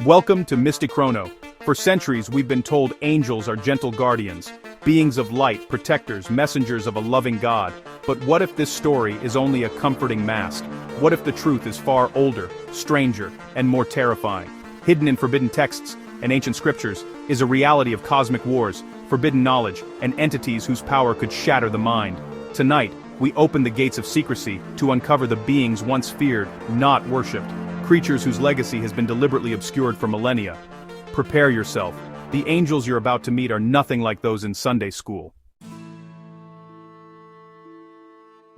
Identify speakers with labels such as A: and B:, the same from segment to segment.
A: Welcome to MystiChrono. For centuries we've been told angels are gentle guardians, beings of light, protectors, messengers of a loving God. But what if this story is only a comforting mask? What if the truth is far older, stranger, and more terrifying? Hidden in forbidden texts and ancient scriptures is a reality of cosmic wars, forbidden knowledge, and entities whose power could shatter the mind. Tonight, we open the gates of secrecy to uncover the beings once feared, not worshipped. Creatures whose legacy has been deliberately obscured for millennia. Prepare yourself. The angels you're about to meet are nothing like those in Sunday school.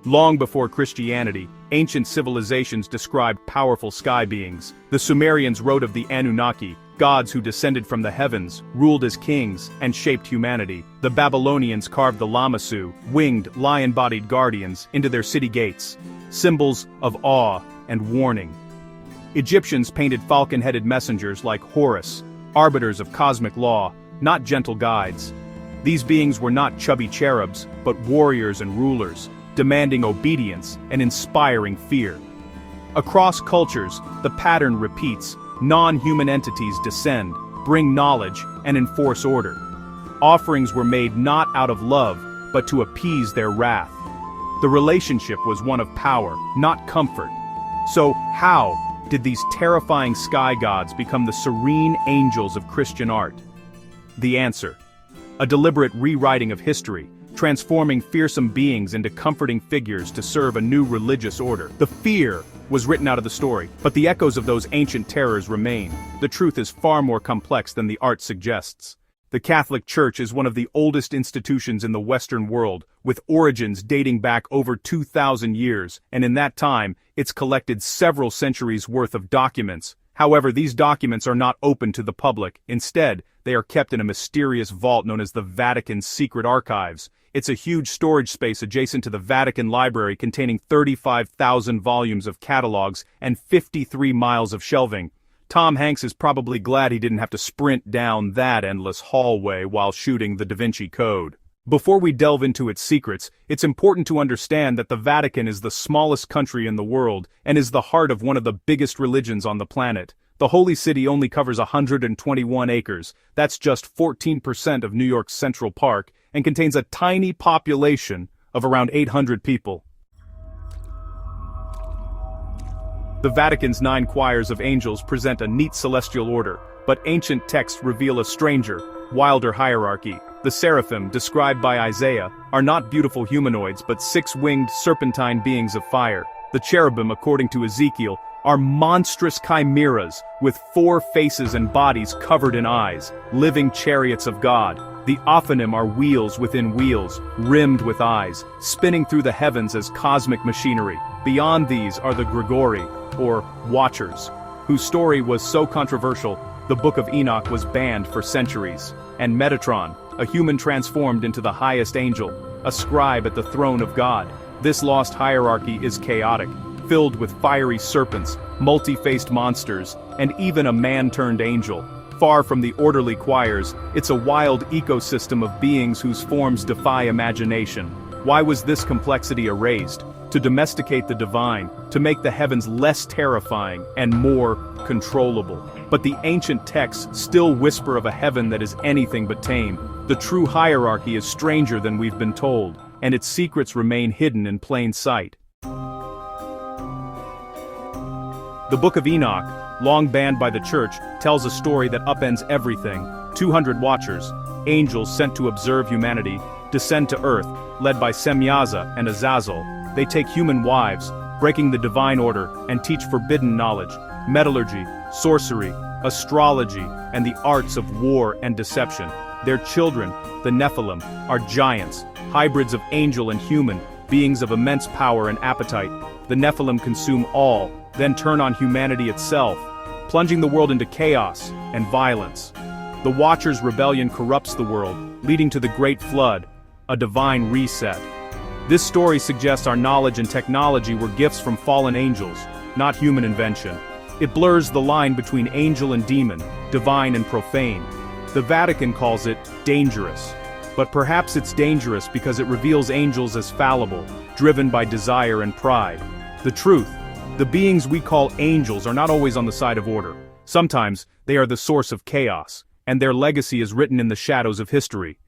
A: Long before Christianity, ancient civilizations described powerful sky beings. The Sumerians wrote of the Anunnaki, gods who descended from the heavens, ruled as kings, and shaped humanity. The Babylonians carved the Lamassu, winged, lion-bodied guardians, into their city gates, symbols of awe and warning. Egyptians painted falcon-headed messengers like Horus, arbiters of cosmic law, not gentle guides. These beings were not chubby cherubs, but warriors and rulers, demanding obedience and inspiring fear. Across cultures, the pattern repeats. Non-human entities descend, bring knowledge, and enforce order. Offerings were made not out of love, but to appease their wrath. The relationship was one of power, not comfort. So, how did these terrifying sky gods become the serene angels of Christian art? The answer: a deliberate rewriting of history, transforming fearsome beings into comforting figures to serve a new religious order. The fear was written out of the story, but the echoes of those ancient terrors remain. The truth is far more complex than the art suggests. The Catholic Church is one of the oldest institutions in the Western world, with origins dating back over 2,000 years, and in that time, it's collected several centuries' worth of documents. However, these documents are not open to the public. Instead, they are kept in a mysterious vault known as the Vatican's secret archives. It's a huge storage space adjacent to the Vatican Library containing 35,000 volumes of catalogs and 53 miles of shelving. Tom Hanks is probably glad he didn't have to sprint down that endless hallway while shooting the Da Vinci Code. Before we delve into its secrets, it's important to understand that the Vatican is the smallest country in the world and is the heart of one of the biggest religions on the planet. The Holy City only covers 121 acres, that's just 14% of New York's Central Park, and contains a tiny population of around 800 people. The Vatican's 9 choirs of angels present a neat celestial order, but ancient texts reveal a stranger, wilder hierarchy. The seraphim, described by Isaiah, are not beautiful humanoids but 6-winged serpentine beings of fire. The cherubim, according to Ezekiel, are monstrous chimeras with 4 faces and bodies covered in eyes, living chariots of God. The Ophanim are wheels within wheels, rimmed with eyes, spinning through the heavens as cosmic machinery. Beyond these are the grimoires, or Watchers, whose story was so controversial, the Book of Enoch was banned for centuries. And Metatron, a human transformed into the highest angel, a scribe at the throne of God. This lost hierarchy is chaotic, filled with fiery serpents, multi-faced monsters, and even a man-turned angel. Far from the orderly choirs, it's a wild ecosystem of beings whose forms defy imagination. Why was this complexity erased? To domesticate the divine, to make the heavens less terrifying and more controllable. But the ancient texts still whisper of a heaven that is anything but tame. The true hierarchy is stranger than we've been told, and its secrets remain hidden in plain sight. The Book of Enoch, long banned by the church, tells a story that upends everything. 200 watchers, angels sent to observe humanity, descend to earth, led by Semyaza and Azazel. They take human wives, breaking the divine order, and teach forbidden knowledge, metallurgy, sorcery, astrology, and the arts of war and deception. Their children, the Nephilim, are giants, hybrids of angel and human, beings of immense power and appetite. The Nephilim consume all, then turn on humanity itself, plunging the world into chaos and violence. The Watchers' rebellion corrupts the world, leading to the Great Flood, a divine reset. This story suggests our knowledge and technology were gifts from fallen angels, not human invention. It blurs the line between angel and demon, divine and profane. The Vatican calls it dangerous. But perhaps it's dangerous because it reveals angels as fallible, driven by desire and pride. The truth: The beings we call angels are not always on the side of order. Sometimes, they are the source of chaos, and their legacy is written in the shadows of history.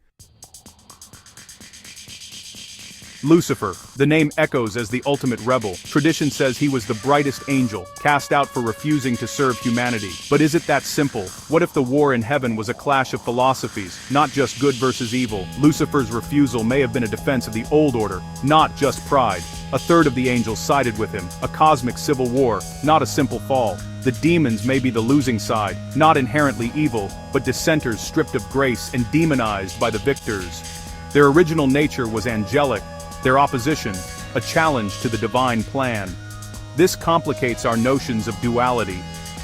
A: Lucifer, the name echoes as the ultimate rebel. Tradition says he was the brightest angel, cast out for refusing to serve humanity. But is it that simple? What if the war in heaven was a clash of philosophies, not just good versus evil? Lucifer's refusal may have been a defense of the old order, not just pride. A third of the angels sided with him, a cosmic civil war, not a simple fall. The demons may be the losing side, not inherently evil, but dissenters stripped of grace and demonized by the victors. Their original nature was angelic, their opposition, a challenge to the divine plan. This complicates our notions of duality.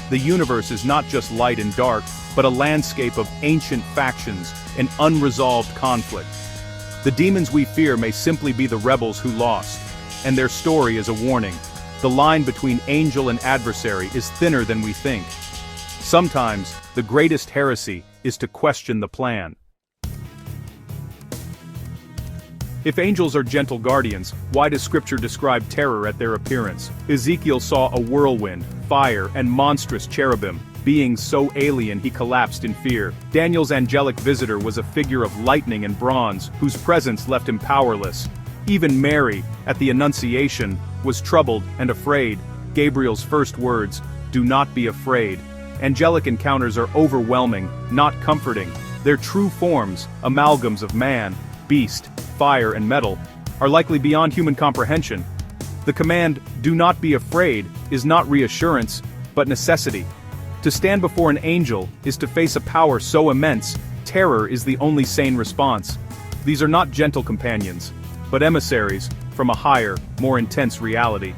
A: The universe is not just light and dark, but a landscape of ancient factions and unresolved conflict. The demons we fear may simply be the rebels who lost, and their story is a warning. The line between angel and adversary is thinner than we think. Sometimes, the greatest heresy is to question the plan. If angels are gentle guardians, why does Scripture describe terror at their appearance? Ezekiel saw a whirlwind, fire, and monstrous cherubim, beings so alien he collapsed in fear. Daniel's angelic visitor was a figure of lightning and bronze, whose presence left him powerless. Even Mary, at the Annunciation, was troubled and afraid. Gabriel's first words, "Do not be afraid." Angelic encounters are overwhelming, not comforting. Their true forms, amalgams of man, beast, fire and metal, are likely beyond human comprehension. The command, "Do not be afraid," is not reassurance, but necessity. To stand before an angel is to face a power so immense, terror is the only sane response. These are not gentle companions, but emissaries from a higher, more intense reality.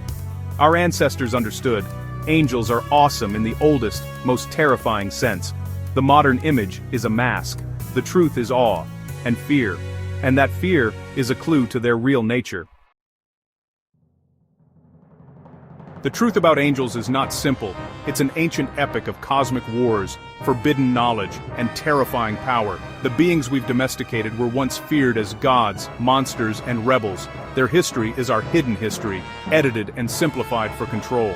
A: Our ancestors understood, angels are awesome in the oldest, most terrifying sense. The modern image is a mask. The truth is awe and fear. And that fear is a clue to their real nature. The truth about angels is not simple. It's an ancient epic of cosmic wars, forbidden knowledge, and terrifying power. The beings we've domesticated were once feared as gods, monsters, and rebels. Their history is our hidden history, edited and simplified for control.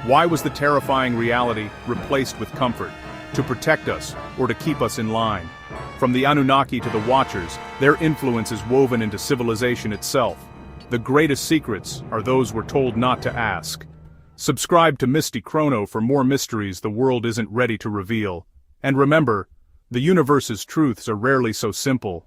A: Why was the terrifying reality replaced with comfort? To protect us, or to keep us in line? From the Anunnaki to the Watchers, their influence is woven into civilization itself. The greatest secrets are those we're told not to ask. Subscribe to MystiChrono for more mysteries the world isn't ready to reveal. And remember, the universe's truths are rarely so simple.